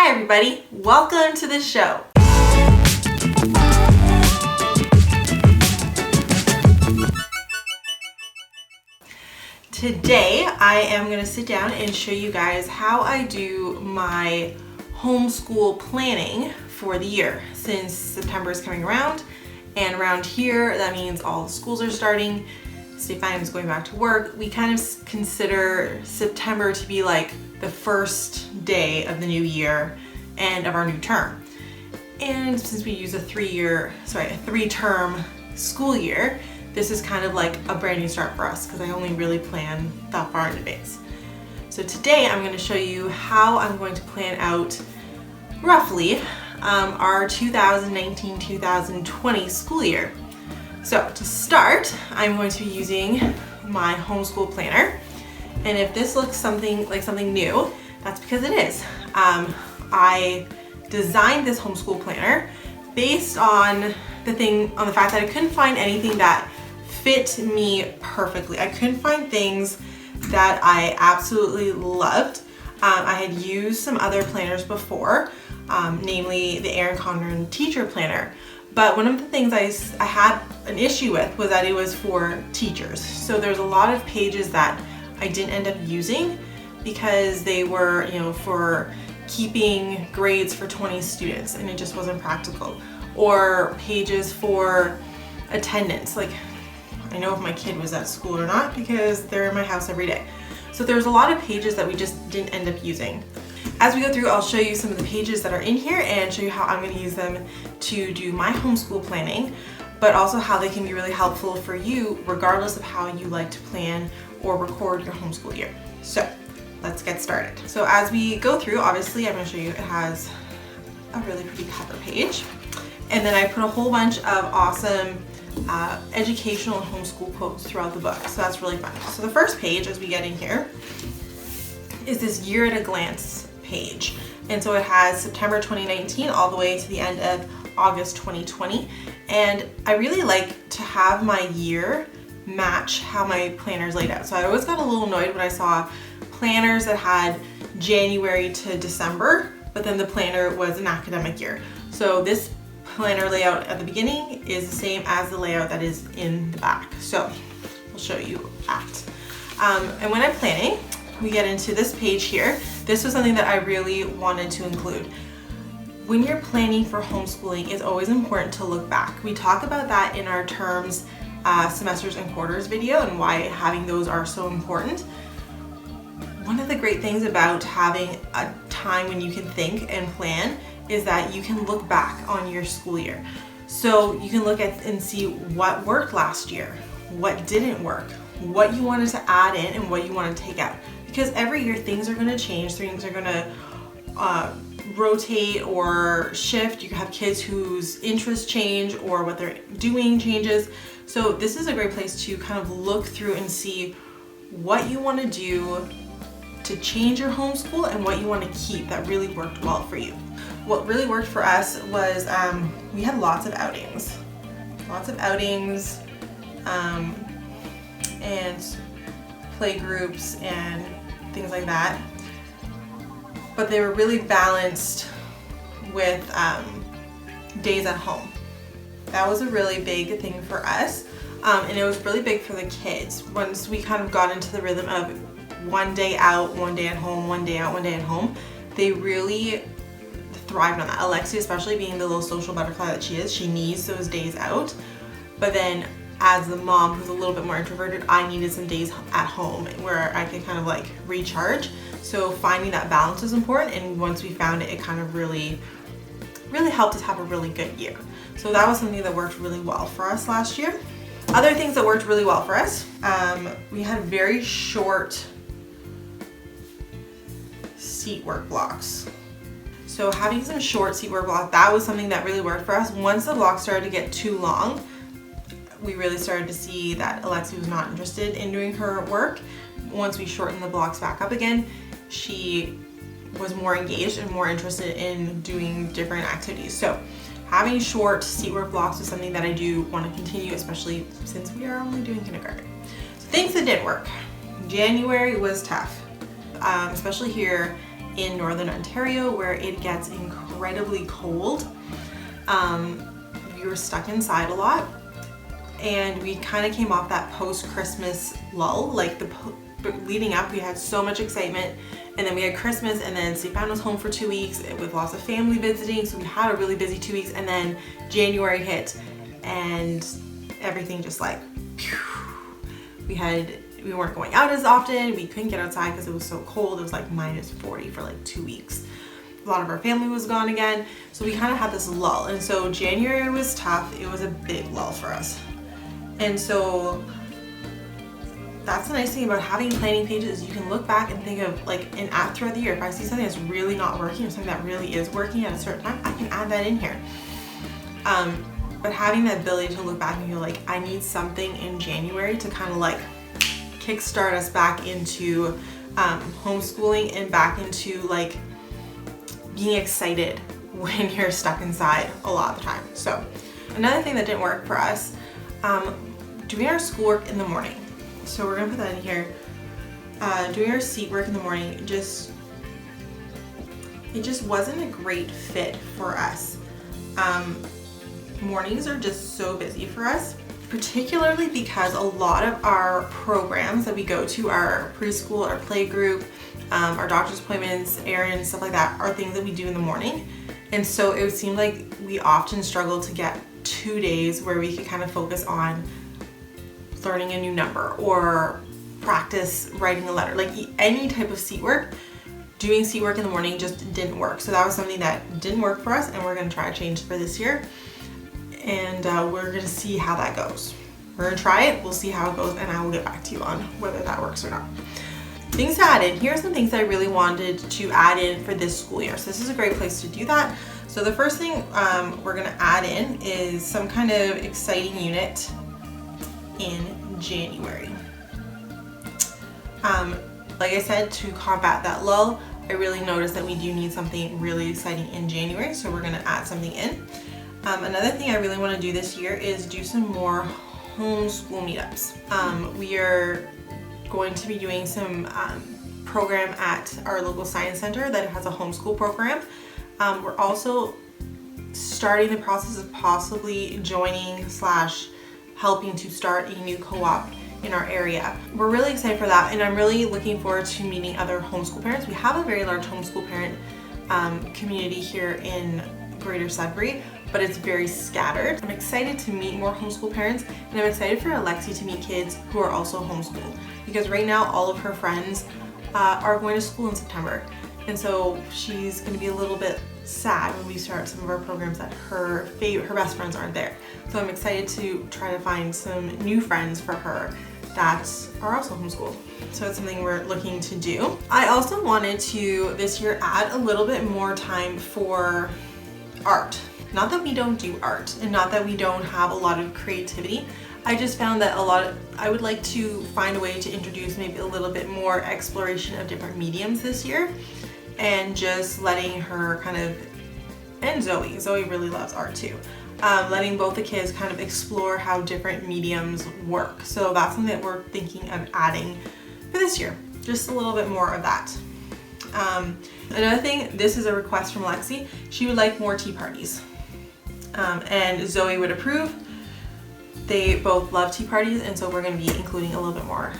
Hi everybody, welcome to the show. Today I am going to sit down and show you guys how I do my homeschool planning for the year, since September is coming around, and around here that means all the schools are starting. Stefan is going back to work. We kind of consider September to be like the first day of the new year and of our new term. And since we use a three-term school year, this is kind of like a brand new start for us because I only really plan that far in advance. So today I'm going to show you how I'm going to plan out roughly our 2019-2020 school year. So to start, I'm going to be using my homeschool planner. And if this looks something new, that's because it is. I designed this homeschool planner based on the fact that I couldn't find anything that fit me perfectly. I couldn't find things that I absolutely loved. I had used some other planners before, namely the Erin Condren Teacher Planner. But one of the things I had an issue with was that it was for teachers. So there's a lot of pages that I didn't end up using because they were, for keeping grades for 20 students, and it just wasn't practical. Or pages for attendance, like I know if my kid was at school or not because they're in my house every day. So there's a lot of pages that we just didn't end up using. As we go through, I'll show you some of the pages that are in here and show you how I'm going to use them to do my homeschool planning, but also how they can be really helpful for you regardless of how you like to plan or record your homeschool year. So let's get started. So as we go through, obviously I'm going to show you it has a really pretty cover page, and then I put a whole bunch of awesome educational and homeschool quotes throughout the book, so that's really fun. So the first page as we get in here is this year at a glance page, and so it has September 2019 all the way to the end of August 2020, and I really like to have my year match how my planner's laid out. So I always got a little annoyed when I saw planners that had January to December, but then the planner was an academic year. So this planner layout at the beginning is the same as the layout that is in the back. So I'll show you that. And when I'm planning, we get into this page here. This was something that I really wanted to include. When you're planning for homeschooling, it's always important to look back. We talk about that in our terms, semesters and quarters video, and why having those are so important. One of the great things about having a time when you can think and plan is that you can look back on your school year. So you can look at and see what worked last year, what didn't work, what you wanted to add in and what you want to take out. Because every year things are going to change, things are going to rotate or shift. You have kids whose interests change or what they're doing changes. So this is a great place to kind of look through and see what you want to do to change your homeschool and what you want to keep that really worked well for you. What really worked for us was we had lots of outings and play groups and things like that, but they were really balanced with days at home. That was a really big thing for us, and it was really big for the kids. Once we kind of got into the rhythm of one day out, one day at home, one day out, one day at home, they really thrived on that. Alexia, especially being the little social butterfly that she is, she needs those days out. But then as the mom who's a little bit more introverted, I needed some days at home where I could kind of like recharge. So finding that balance is important, and once we found it, it kind of really helped us have a really good year. So that was something that worked really well for us last year. Other things that worked really well for us, we had very short seat work blocks. So having some short seat work blocks, that was something that really worked for us. Once the blocks started to get too long, we really started to see that Alexia was not interested in doing her work. Once we shortened the blocks back up again, she was more engaged and more interested in doing different activities. So having short seat work blocks is something that I do want to continue, especially since we are only doing kindergarten. So things that didn't work. January was tough, especially here in Northern Ontario where it gets incredibly cold. We were stuck inside a lot, and we kind of came off that post-Christmas lull. Like leading up, we had so much excitement, and then we had Christmas, and then Stefan was home for 2 weeks with lots of family visiting, so we had a really busy 2 weeks, and then January hit, and everything just like, we weren't going out as often, we couldn't get outside because it was so cold. It was like -40 for like 2 weeks. A lot of our family was gone again, so we kind of had this lull, and so January was tough. It was a big lull for us, and so that's the nice thing about having planning pages. You can look back and think of like throughout the year, if I see something that's really not working or something that really is working at a certain time, I can add that in here. But having the ability to look back and feel like I need something in January to kind of like kickstart us back into homeschooling and back into like being excited when you're stuck inside a lot of the time. So another thing that didn't work for us, doing our schoolwork in the morning. So we're gonna put that in here. Doing our seat work in the morning, it just wasn't a great fit for us. Mornings are just so busy for us, particularly because a lot of our programs that we go to, our preschool, our play group, our doctor's appointments, errands, stuff like that, are things that we do in the morning. And so it would seem like we often struggle to get 2 days where we could kind of focus on learning a new number or practice writing a letter. Like any type of seat work, doing seat work in the morning just didn't work. So that was something that didn't work for us, and we're gonna try to change for this year. And we're gonna see how that goes. We're gonna try it, we'll see how it goes, and I will get back to you on whether that works or not. Things to add in. Here are some things I really wanted to add in for this school year. So this is a great place to do that. So the first thing we're gonna add in is some kind of exciting unit in January. Like I said, to combat that lull, I really noticed that we do need something really exciting in January, so we're gonna add something in. Another thing I really want to do this year is do some more homeschool meetups. We are going to be doing some program at our local science center that has a homeschool program. We're also starting the process of possibly joining / helping to start a new co-op in our area. We're really excited for that, and I'm really looking forward to meeting other homeschool parents. We have a very large homeschool parent community here in Greater Sudbury, but it's very scattered. I'm excited to meet more homeschool parents, and I'm excited for Alexi to meet kids who are also homeschooled, because right now all of her friends are going to school in September, and so she's going to be a little bit sad when we start some of our programs that her best friends aren't there. So I'm excited to try to find some new friends for her that are also homeschooled. So it's something we're looking to do. I also wanted to this year add a little bit more time for art. Not that we don't do art, and not that we don't have a lot of creativity. I just found that I would like to find a way to introduce maybe a little bit more exploration of different mediums this year, and just letting her kind of, and Zoe really loves art too, letting both the kids kind of explore how different mediums work. So that's something that we're thinking of adding for this year, just a little bit more of that. Another thing, this is a request from Lexi. She would like more tea parties, and Zoe would approve. They both love tea parties, and so we're going to be including a little bit more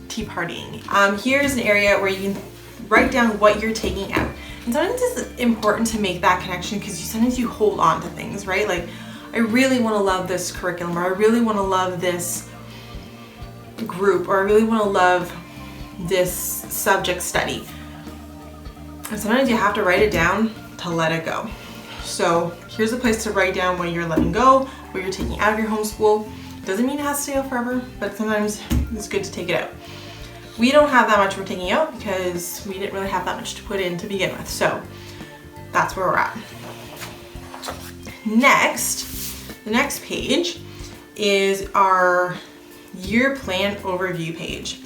tea partying. Here's an area where you can write down what you're taking out. And sometimes it's important to make that connection, because sometimes you hold on to things, right? Like, I really want to love this curriculum, or I really want to love this group, or I really want to love this subject study. And sometimes you have to write it down to let it go. So here's a place to write down what you're letting go, what you're taking out of your homeschool. Doesn't mean it has to stay out forever, but sometimes it's good to take it out. We don't have that much we're taking out because we didn't really have that much to put in to begin with. So that's where we're at. Next, the next page is our year plan overview page.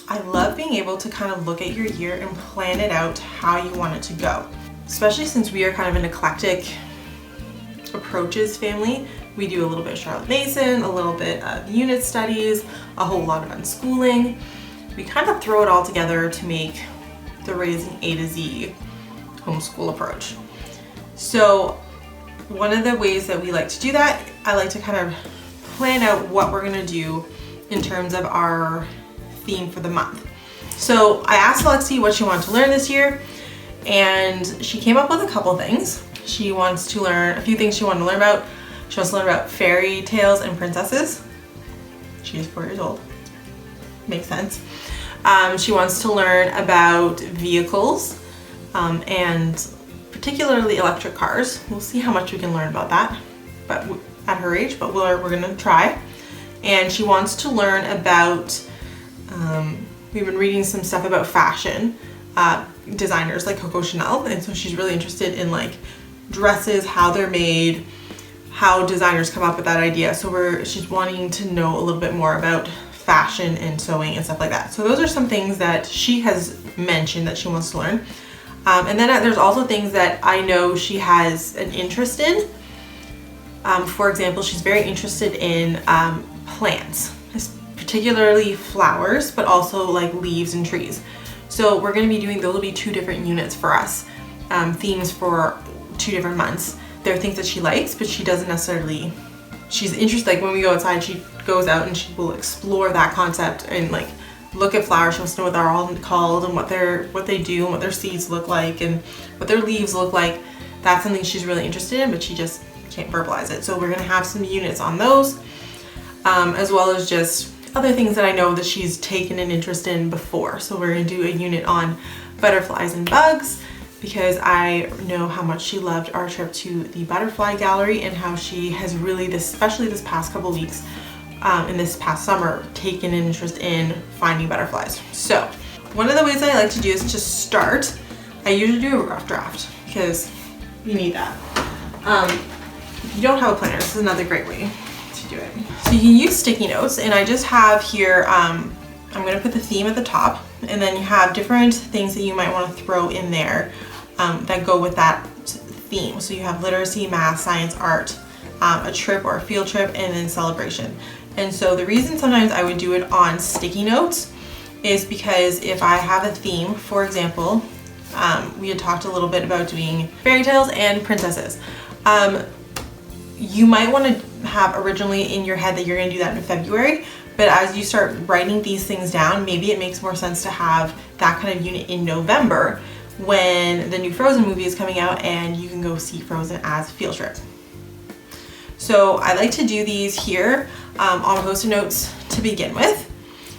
I love being able to kind of look at your year and plan it out how you want it to go. Especially since we are kind of an eclectic approaches family. We do a little bit of Charlotte Mason, a little bit of unit studies, a whole lot of unschooling. We kind of throw it all together to make the raising A to Z homeschool approach. So one of the ways that we like to do that, I like to kind of plan out what we're gonna do in terms of our theme for the month. So I asked Alexi what she wanted to learn this year, and she came up with a couple things. She wants to learn a few things she wanted to learn about. She wants to learn about fairy tales and princesses. She is 4 years old. Makes sense. She wants to learn about vehicles and particularly electric cars. We'll see how much we can learn about that, but at her age, but we're gonna try. And she wants to learn about, we've been reading some stuff about fashion, designers like Coco Chanel, and so she's really interested in like dresses, how they're made, how designers come up with that idea. So she's wanting to know a little bit more about fashion and sewing and stuff like that. So those are some things that she has mentioned that she wants to learn. And then there's also things that I know she has an interest in. For example, she's very interested in plants, particularly flowers, but also like leaves and trees. So we're going to be doing, those will be 2 different units for us, themes for 2 different months. There are things that she likes, but she doesn't necessarily, she's interested, like when we go outside, she goes out and she will explore that concept and like look at flowers. She wants to know what they're all called and what they do and what their seeds look like and what their leaves look like. That's something she's really interested in, but she just can't verbalize it. So we're gonna have some units on those, as well as just other things that I know that she's taken an interest in before. So we're gonna do a unit on butterflies and bugs, because I know how much she loved our trip to the butterfly gallery and how she has really, especially this past couple weeks, in this past summer, taken an interest in finding butterflies. So one of the ways I like to do is to start, I usually do a rough draft because you need that. If you don't have a planner, this is another great way to do it. So you can use sticky notes, and I just have here, I'm gonna put the theme at the top, and then you have different things that you might want to throw in there that go with that theme. So you have literacy, math, science, art, a trip or a field trip, and then celebration. And so the reason sometimes I would do it on sticky notes is because if I have a theme, for example, we had talked a little bit about doing fairy tales and princesses. You might want to have originally in your head that you're going to do that in February, but as you start writing these things down, maybe it makes more sense to have that kind of unit in November when the new Frozen movie is coming out and you can go see Frozen as a field trip. So I like to do these here on Post-it notes to begin with,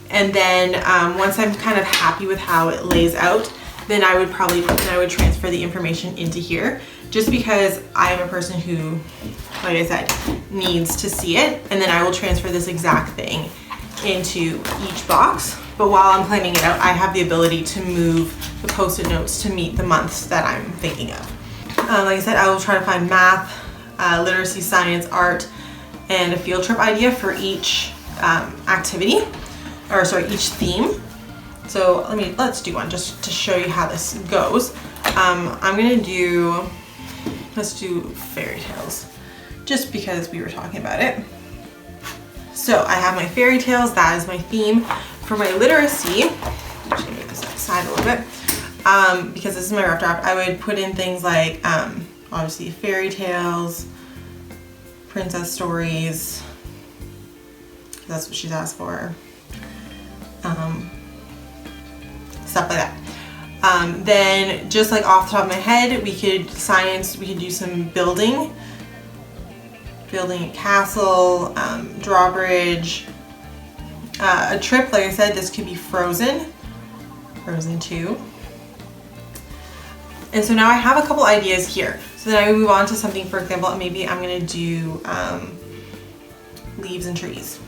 and then once I'm kind of happy with how it lays out, then I would transfer the information into here, just because I am a person who, like I said, needs to see it, and then I will transfer this exact thing into each box. But while I'm planning it out, I have the ability to move the Post-it notes to meet the months that I'm thinking of. Like I said, I will try to find math, literacy, science, art, and a field trip idea for each activity, or sorry, each theme. So let's do one just to show you how this goes. Let's do fairy tales, just because we were talking about it. So I have my fairy tales, that is my theme. For my literacy, I'm just gonna move this outside a little bit, because this is my rough draft, I would put in things like, obviously fairy tales, princess stories, that's what she's asked for, stuff like that. Then just like off the top of my head, we could do some building a castle, drawbridge, a trip, like I said, this could be Frozen 2. And so now I have a couple ideas here. So then I would move on to something, for example, maybe I'm gonna do leaves and trees.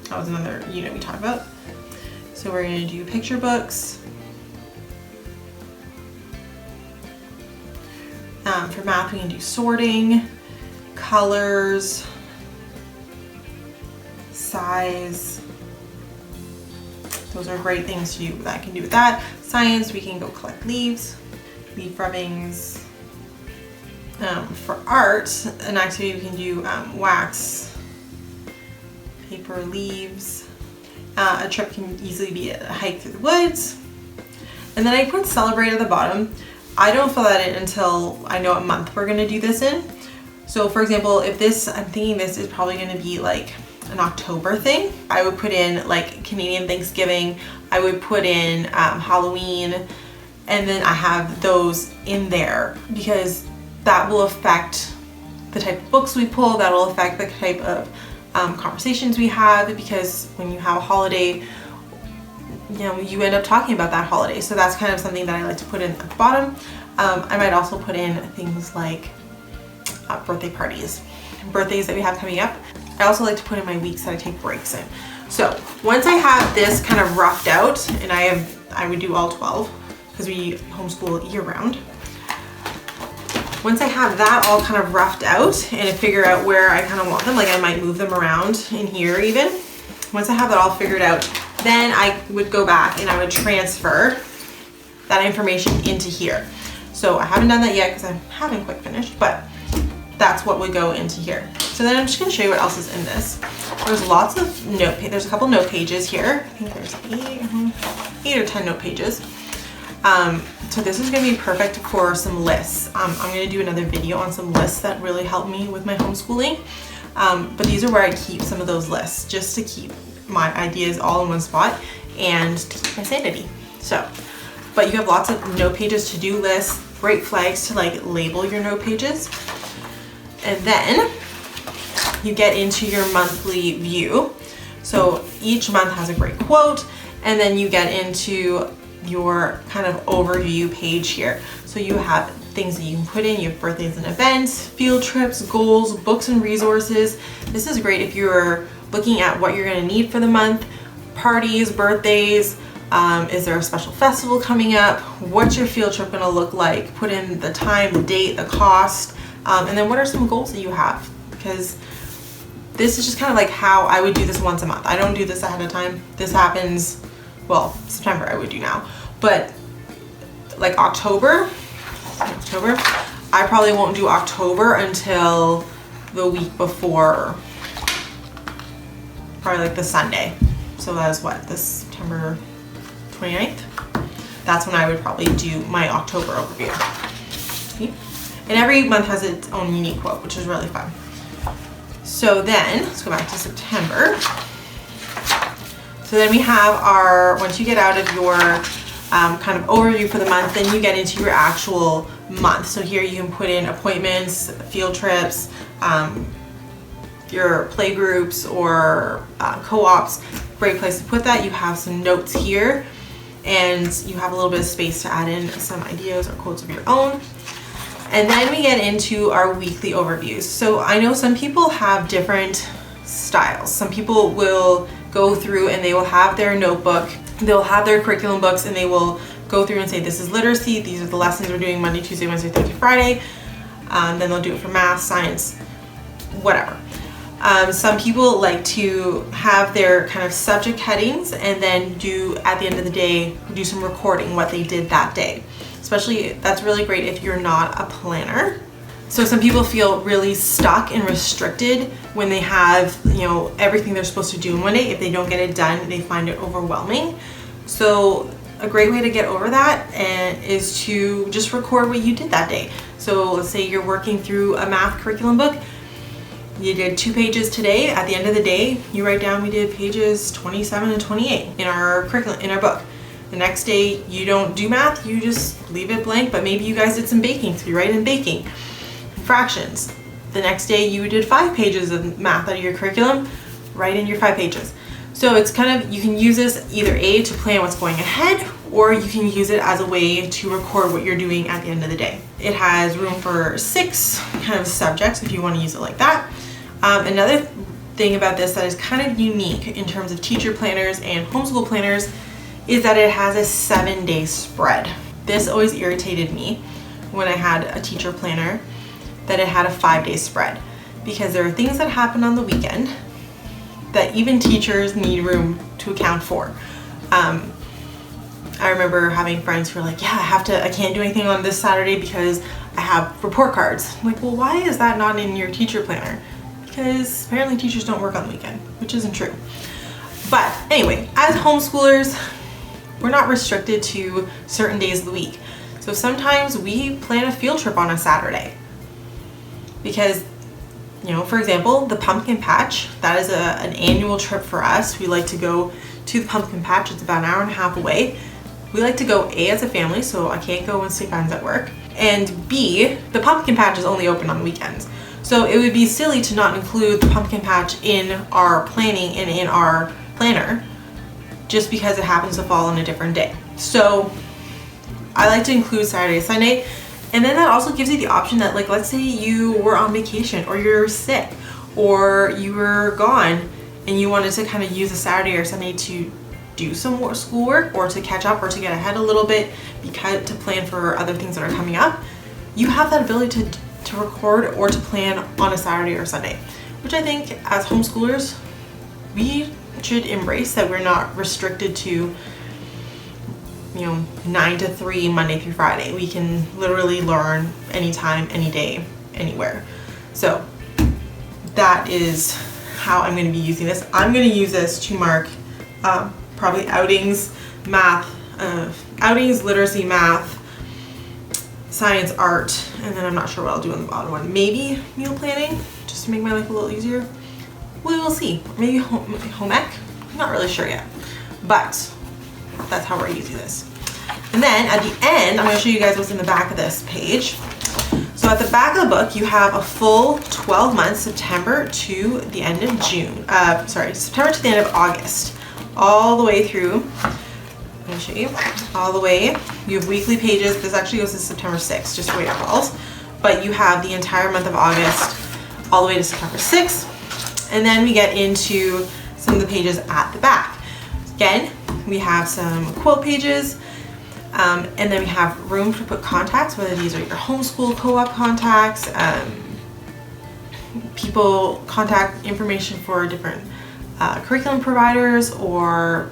That was another unit we talked about. So we're gonna do picture books. For math, we can do sorting, colors, size. Those are great things to do that I can do with that. Science, we can go collect leaves, leaf rubbings. For art, an activity we can do wax, paper, leaves. A trip can easily be a hike through the woods. And then I put celebrate at the bottom. I don't fill that in until I know what month we're gonna do this in. So for example, if this, I'm thinking this is probably gonna be like an October thing, I would put in like Canadian Thanksgiving, I would put in Halloween, and then I have those in there because that will affect the type of books we pull, that will affect the type of conversations we have, because when you have a holiday, you know, you end up talking about that holiday. So that's kind of something that I like to put in at the bottom. I might also put in things like birthday parties, birthdays that we have coming up. I also like to put in my weeks that I take breaks in. So once I have this kind of roughed out, and I would do all 12 because we homeschool year round. Once I have that all kind of roughed out and I figure out where I kind of want them, like I might move them around in here even. Once I have that all figured out, then I would go back and I would transfer that information into here. So I haven't done that yet because I haven't quite finished, but that's what would go into here. So then I'm just gonna show you what else is in this. There's lots of there's a couple note pages here. I think there's 8 or 10 note pages. So this is gonna be perfect for some lists. I'm gonna do another video on some lists that really help me with my homeschooling. But these are where I keep some of those lists, just to keep my ideas all in one spot and to keep my sanity. So, but you have lots of note pages, to-do lists, great flags to like label your note pages. And then you get into your monthly view. So each month has a great quote, and then you get into your kind of overview page here. So you have things that you can put in. You have birthdays and events, field trips, goals, books and resources. This is great if you're looking at what you're going to need for the month, parties, birthdays. Is there a special festival coming up? What's your field trip going to look like? Put in the time, the date, the cost, and then what are some goals that you have? Because this is just kind of like how I would do this once a month. I don't do this ahead of time. This happens, well, September I would do now, but like October, I probably won't do October until the week before, probably like the Sunday. So that is what, this September 29th? That's when I would probably do my October overview. See? And every month has its own unique quote, which is really fun. So then, let's go back to September. So then we have our, once you get out of your kind of overview for the month, then you get into your actual month. So here you can put in appointments, field trips, your play groups or co-ops. Great place to put that. You have some notes here, and you have a little bit of space to add in some ideas or quotes of your own. And then we get into our weekly overviews. So I know some people have different styles. Some people will go through and they will have their notebook, they'll have their curriculum books, and they will go through and say, this is literacy, these are the lessons we're doing Monday, Tuesday, Wednesday, Thursday, Friday. Then they'll do it for math, science, whatever. Some people like to have their kind of subject headings and then do, at the end of the day, do some recording what they did that day. Especially, that's really great if you're not a planner. So some people feel really stuck and restricted when they have, you know, everything they're supposed to do in one day. If they don't get it done, they find it overwhelming. So a great way to get over that is to just record what you did that day. So let's say you're working through a math curriculum book. You did 2 pages today. At the end of the day, you write down we did pages 27 and 28 in our curriculum, in our book. The next day you don't do math, you just leave it blank, but maybe you guys did some baking, so you write in baking. Fractions. The next day you did 5 pages of math out of your curriculum, write in your 5 pages. So it's kind of, you can use this either A, to plan what's going ahead, or you can use it as a way to record what you're doing at the end of the day. It has room for 6 kind of subjects if you want to use it like that. Another thing about this that is kind of unique in terms of teacher planners and homeschool planners is that it has a 7-day spread. This always irritated me when I had a teacher planner, that it had a 5-day spread, because there are things that happen on the weekend that even teachers need room to account for. I remember having friends who were like, yeah, I can't do anything on this Saturday because I have report cards. I'm like, well, why is that not in your teacher planner? Because apparently teachers don't work on the weekend, which isn't true. But anyway, as homeschoolers, we're not restricted to certain days of the week. So sometimes we plan a field trip on a Saturday because, you know, for example, the pumpkin patch, that is an annual trip for us. We like to go to the pumpkin patch. It's about an hour and a half away. We like to go A, as a family, so I can't go when Stefan's at work, and B, the pumpkin patch is only open on weekends. So it would be silly to not include the pumpkin patch in our planning and in our planner just because it happens to fall on a different day. So I like to include Saturday, Sunday, and then that also gives you the option that, like, let's say you were on vacation or you're sick or you were gone and you wanted to kind of use a Saturday or Sunday to do some more schoolwork or to catch up or to get ahead a little bit because to plan for other things that are coming up. You have that ability to record or to plan on a Saturday or Sunday, which I think as homeschoolers we should embrace, that we're not restricted to, you know, 9 to 3 Monday through Friday. We can literally learn anytime, any day, anywhere. So that is how I'm going to be using this. I'm going to use this to mark probably outings, math, outings, literacy, math, science, art, and then I'm not sure what I'll do on the bottom one. Maybe meal planning, just to make my life a little easier. We will see. Maybe home ec. I'm not really sure yet, but that's how we're using this. And then at the end, I'm going to show you guys what's in the back of this page. So at the back of the book, you have a full 12 months, September to the end of June. September to the end of August, all the way through. Let me show you. All the way. You have weekly pages. This actually goes to September 6th, just the way it falls. But you have the entire month of August, all the way to September 6th. And then we get into some of the pages at the back. Again, we have some quote pages, and then we have room to put contacts, whether these are your homeschool co-op contacts, people contact information for different curriculum providers or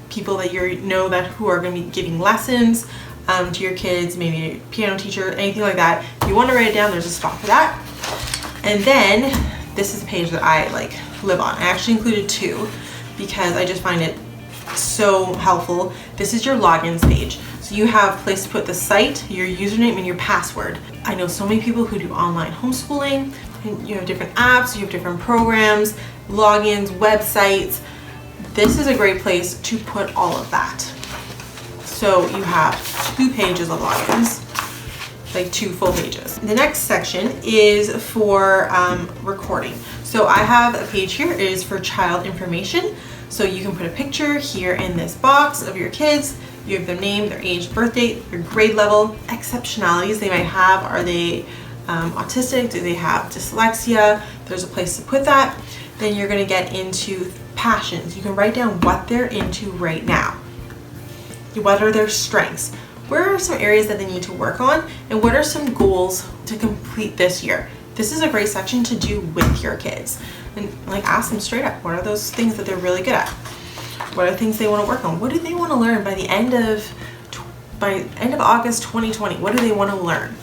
people that you know that who are going to be giving lessons to your kids, maybe a piano teacher, anything like that. If you want to write it down, there's a spot for that. And then this is a page that I like live on. I actually included 2 because I just find it so helpful. This is your logins page. So you have a place to put the site, your username, and your password. I know so many people who do online homeschooling, and you have different apps, you have different programs, logins, websites. This is a great place to put all of that. So you have 2 pages of logins, like 2 full pages. The next section is for recording. So I have a page here, it is for child information. So you can put a picture here in this box of your kids. You have their name, their age, birth date, your grade level, exceptionalities they might have. Are they autistic? Do they have dyslexia? There's a place to put that. Then you're going to get into passions. You can write down what they're into right now. What are their strengths? Where are some areas that they need to work on? And what are some goals to complete this year? This is a great section to do with your kids. And like ask them straight up, what are those things that they're really good at? What are things they want to work on? What do they want to learn by the end of August 2020? What do they want to learn?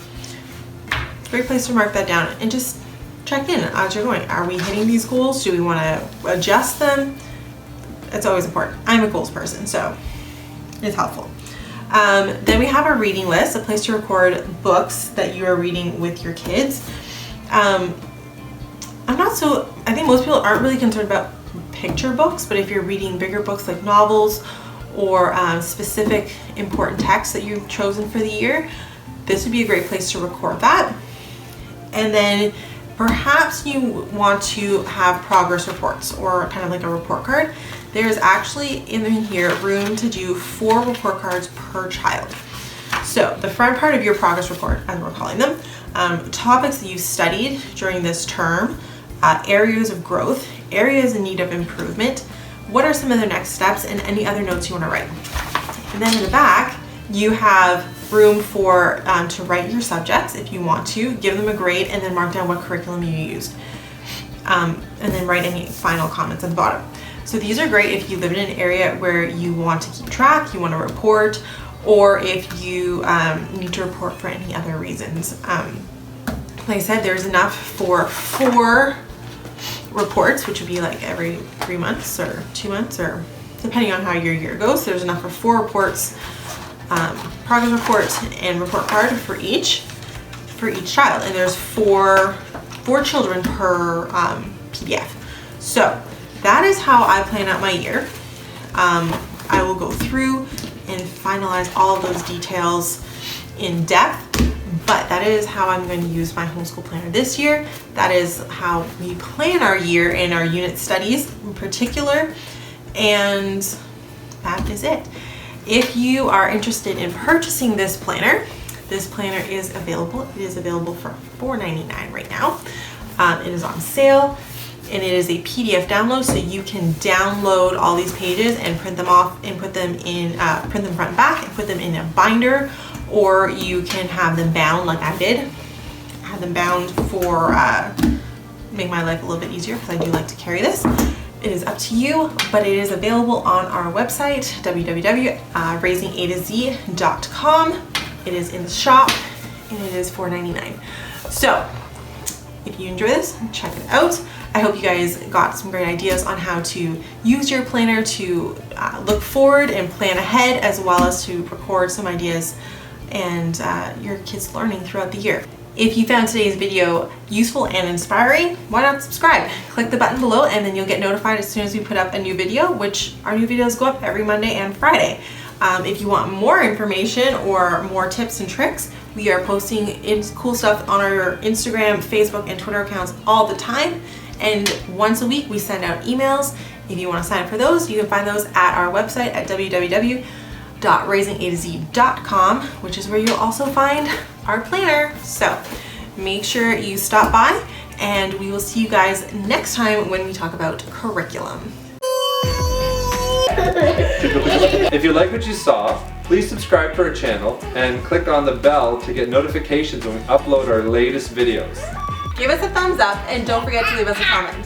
Great place to mark that down and just check in as you're going. Are we hitting these goals? Do we want to adjust them? It's always important. I'm a goals person, so it's helpful. Then we have a reading list, a place to record books that you are reading with your kids. I think most people aren't really concerned about picture books, but if you're reading bigger books like novels or specific important texts that you've chosen for the year, this would be a great place to record that. And then perhaps you want to have progress reports or kind of like a report card. There's actually in here room to do 4 report cards per child. So the front part of your progress report, as we're calling them, topics that you studied during this term, areas of growth, areas in need of improvement, what are some of the next steps, and any other notes you want to write. And then in the back, you have room for to write your subjects if you want to, give them a grade, and then mark down what curriculum you used. And then write any final comments at the bottom. So these are great if you live in an area where you want to keep track, you want to report, or if you need to report for any other reasons. Like I said, there's enough for 4 reports, which would be like every 3 months or 2 months or depending on how your year goes. So there's enough for 4 reports, progress report and report card for each child, and there's four children per PDF. So that is how I plan out my year. I will go through and finalize all of those details in depth, but that is how I'm going to use my homeschool planner this year. That is how we plan our year in our unit studies in particular, and that is it. If you are interested in purchasing this planner is available. It is available for $4.99 right now. It is on sale, and it is a PDF download, so you can download all these pages and print them off and put them in, print them front and back and put them in a binder, or you can have them bound like I did. I had them bound for make my life a little bit easier because I do like to carry this. It is up to you, but it is available on our website, www.raisingatoz.com. It is in the shop, and it is $4.99. So if you enjoy this, check it out. I hope you guys got some great ideas on how to use your planner to look forward and plan ahead, as well as to record some ideas and your kids' learning throughout the year. If you found today's video useful and inspiring, why not subscribe? Click the button below and then you'll get notified as soon as we put up a new video, which our new videos go up every Monday and Friday. If you want more information or more tips and tricks, we are posting cool stuff on our Instagram, Facebook, and Twitter accounts all the time. And once a week we send out emails. If you want to sign up for those, you can find those at our website at www.raisingatoz.com, which is where you'll also find our planner. So make sure you stop by, and we will see you guys next time when we talk about curriculum. If you like what you saw, please subscribe to our channel and click on the bell to get notifications when we upload our latest videos. Give us a thumbs up and don't forget to leave us a comment.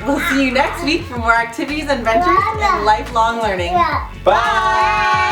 We'll see you next week for more activities, adventures, and lifelong learning. Bye!